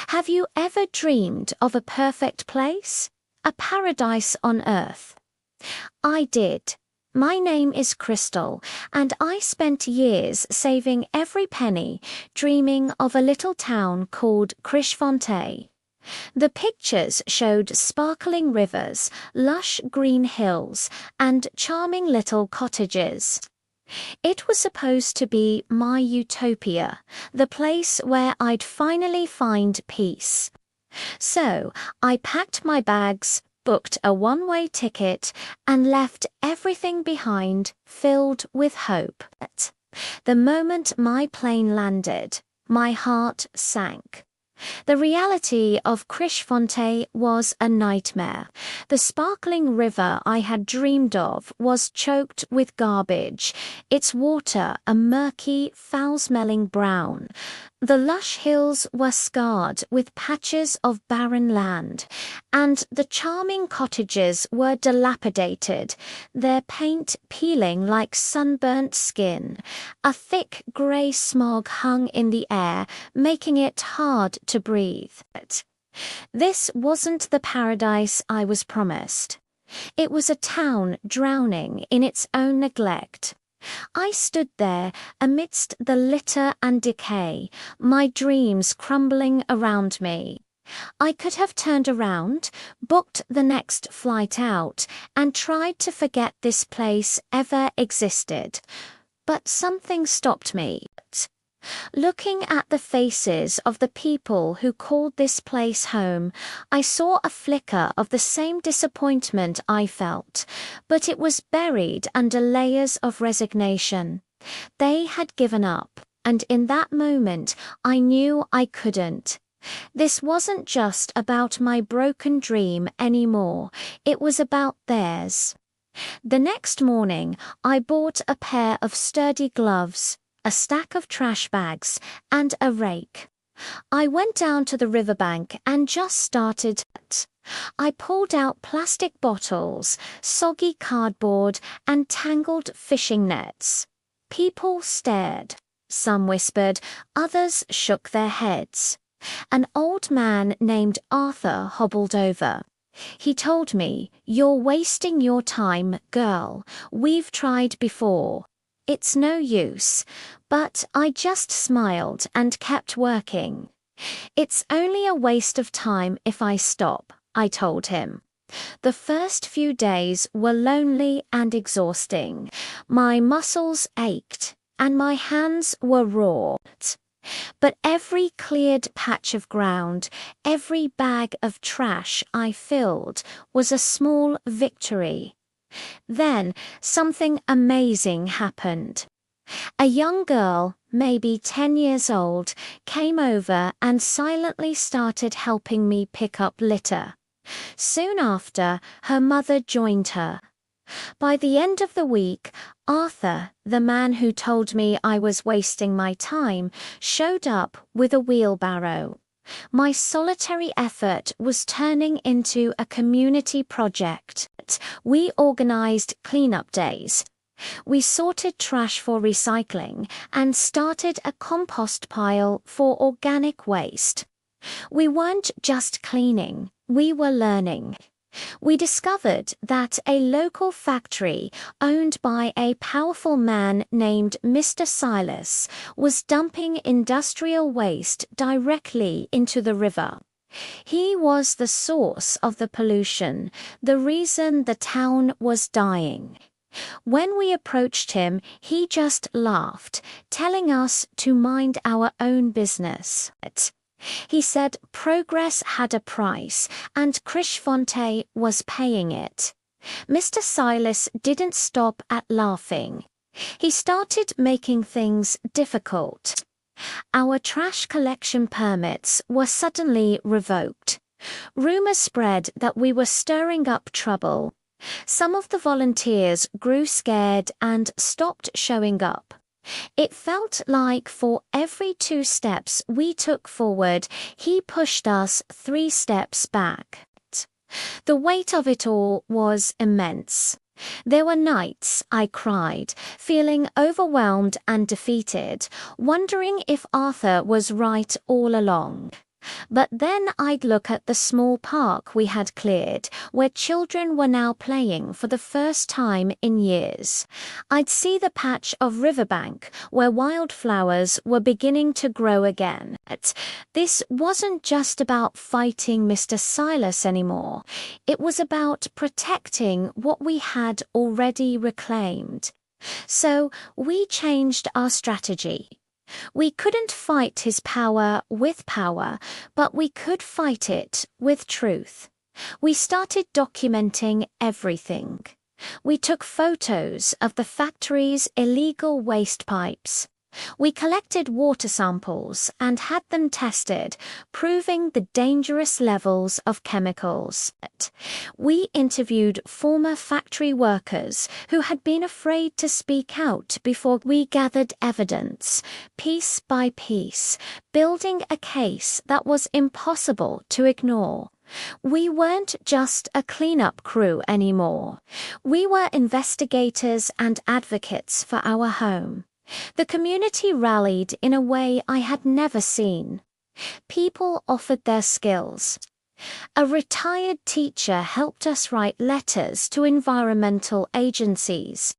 Have you ever dreamed of a perfect place? A paradise on earth? I did. My name is Crystal, and I spent years saving every penny, dreaming of a little town called Crishfontay. The pictures showed sparkling rivers, lush green hills, and charming little cottages. It was supposed to be my utopia, the place where I'd finally find peace. So I packed my bags, booked a one-way ticket, and left everything behind, filled with hope. The moment my plane landed, my heart sank. The reality of Crishfontay was a nightmare. The sparkling river I had dreamed of was choked with garbage, its water a murky, foul-smelling brown. The lush hills were scarred with patches of barren land, and the charming cottages were dilapidated, their paint peeling like sunburnt skin. A thick grey smog hung in the air, making it hard to breathe. This wasn't the paradise I was promised. It was a town drowning in its own neglect. I stood there amidst the litter and decay, my dreams crumbling around me. I could have turned around, booked the next flight out, and tried to forget this place ever existed. But something stopped me. Looking at the faces of the people who called this place home, I saw a flicker of the same disappointment I felt, but it was buried under layers of resignation. They had given up, and in that moment I knew I couldn't. This wasn't just about my broken dream anymore, it was about theirs. The next morning, I bought a pair of sturdy gloves, a stack of trash bags, and a rake. I went down to the riverbank and just started. I pulled out plastic bottles, soggy cardboard, and tangled fishing nets. People stared. Some whispered, others shook their heads. An old man named Arthur hobbled over. He told me, "You're wasting your time, girl. We've tried before. It's no use." But I just smiled and kept working. "It's only a waste of time if I stop," I told him. The first few days were lonely and exhausting. My muscles ached, and my hands were raw. But every cleared patch of ground, every bag of trash I filled, was a small victory. Then something amazing happened. A young girl, maybe 10 years old, came over and silently started helping me pick up litter. Soon after, her mother joined her. By the end of the week, Arthur, the man who told me I was wasting my time, showed up with a wheelbarrow. My solitary effort was turning into a community project. We organized cleanup days. We sorted trash for recycling and started a compost pile for organic waste. We weren't just cleaning, we were learning. We discovered that a local factory owned by a powerful man named Mr. Silas was dumping industrial waste directly into the river. He was the source of the pollution, the reason the town was dying. When we approached him, he just laughed, telling us to mind our own business. He said progress had a price, and Crishfontay was paying it. Mr. Silas didn't stop at laughing. He started making things difficult. Our trash collection permits were suddenly revoked. Rumors spread that we were stirring up trouble. Some of the volunteers grew scared and stopped showing up. It felt like for every 2 steps we took forward, he pushed us 3 steps back. The weight of it all was immense. There were nights I cried, feeling overwhelmed and defeated, wondering if Arthur was right all along. But then I'd look at the small park we had cleared, where children were now playing for the first time in years. I'd see the patch of riverbank where wildflowers were beginning to grow again. This wasn't just about fighting Mr. Silas anymore. It was about protecting what we had already reclaimed. So we changed our strategy. We couldn't fight his power with power, but we could fight it with truth. We started documenting everything. We took photos of the factory's illegal waste pipes. We collected water samples and had them tested, proving the dangerous levels of chemicals. We interviewed former factory workers who had been afraid to speak out before we gathered evidence, piece by piece, building a case that was impossible to ignore. We weren't just a cleanup crew anymore. We were investigators and advocates for our home. The community rallied in a way I had never seen. People offered their skills. A retired teacher helped us write letters to environmental agencies.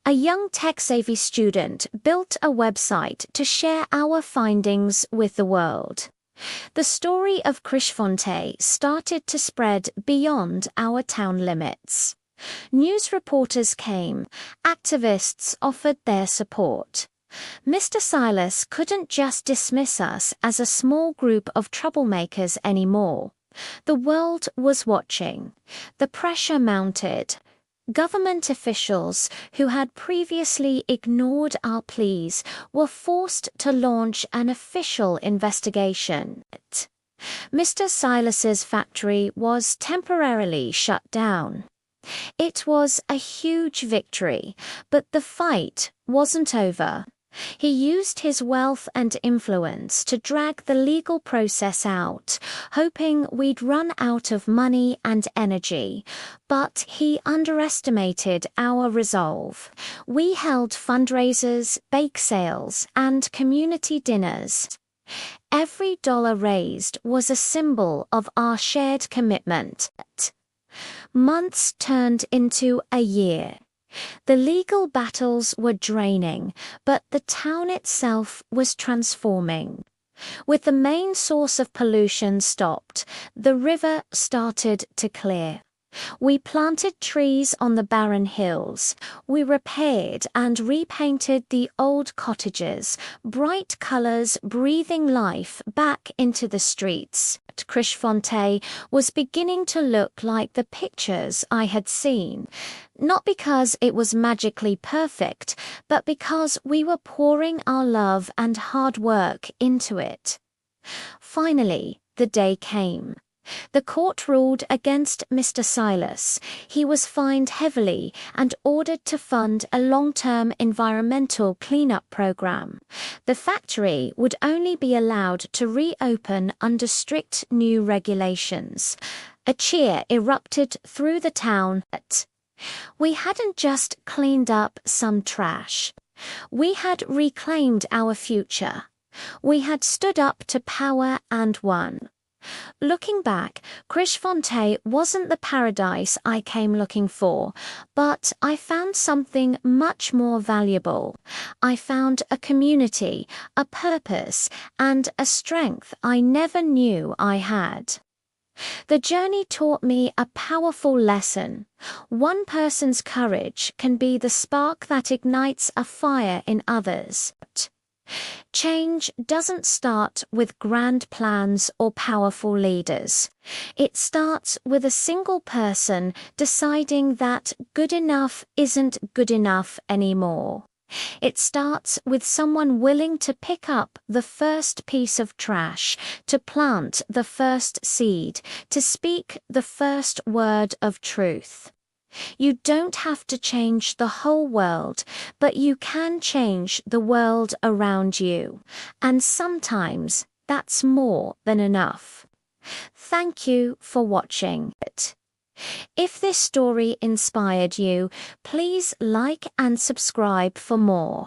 A young tech-savvy student built a website to share our findings with the world. The story of Crishfontay started to spread beyond our town limits. News reporters came, activists offered their support. Mr. Silas couldn't just dismiss us as a small group of troublemakers anymore. The world was watching. The pressure mounted. Government officials who had previously ignored our pleas were forced to launch an official investigation. Mr. Silas's factory was temporarily shut down. It was a huge victory, but the fight wasn't over. He used his wealth and influence to drag the legal process out, hoping we'd run out of money and energy. But he underestimated our resolve. We held fundraisers, bake sales, and community dinners. Every dollar raised was a symbol of our shared commitment. Months turned into a year. The legal battles were draining, but the town itself was transforming. With the main source of pollution stopped, the river started to clear. We planted trees on the barren hills. We repaired and repainted the old cottages, bright colors breathing life back into the streets. Crishfontay was beginning to look like the pictures I had seen, not because it was magically perfect, but because we were pouring our love and hard work into it. Finally, the day came. The court ruled against Mr. Silas. He was fined heavily and ordered to fund a long-term environmental cleanup program. The factory would only be allowed to reopen under strict new regulations. A cheer erupted through the town. We hadn't just cleaned up some trash. We had reclaimed our future. We had stood up to power and won. Looking back, Crishfontay wasn't the paradise I came looking for, but I found something much more valuable. I found a community, a purpose, and a strength I never knew I had. The journey taught me a powerful lesson. One person's courage can be the spark that ignites a fire in others. Change doesn't start with grand plans or powerful leaders. It starts with a single person deciding that good enough isn't good enough anymore. It starts with someone willing to pick up the first piece of trash, to plant the first seed, to speak the first word of truth. You don't have to change the whole world, but you can change the world around you. And sometimes that's more than enough. Thank you for watching. If this story inspired you, please like and subscribe for more.